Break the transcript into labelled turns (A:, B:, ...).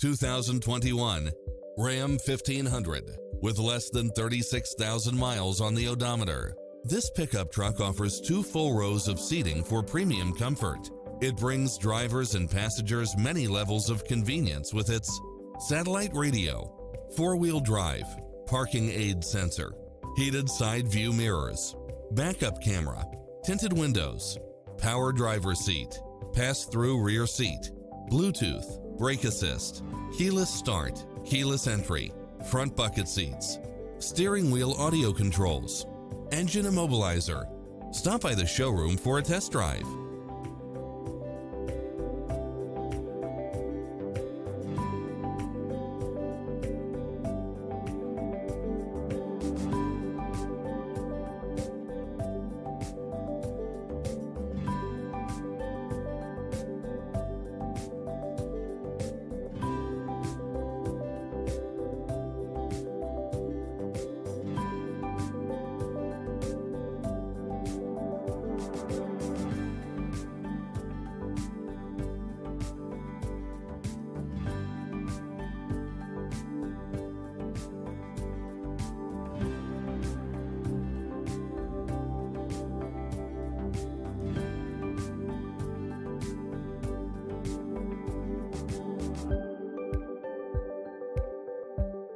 A: 2021 Ram 1500 with less than 36,000 miles on the odometer. This pickup truck offers 2 full rows of seating for premium comfort. It brings drivers and passengers many levels of convenience with its satellite radio, 4-wheel drive, parking aid sensor, heated side view mirrors, backup camera, tinted windows, power driver seat, pass-through rear seat, Bluetooth, brake assist, keyless start, keyless entry, front bucket seats, steering wheel audio controls, engine immobilizer. Stop by the showroom for a test drive.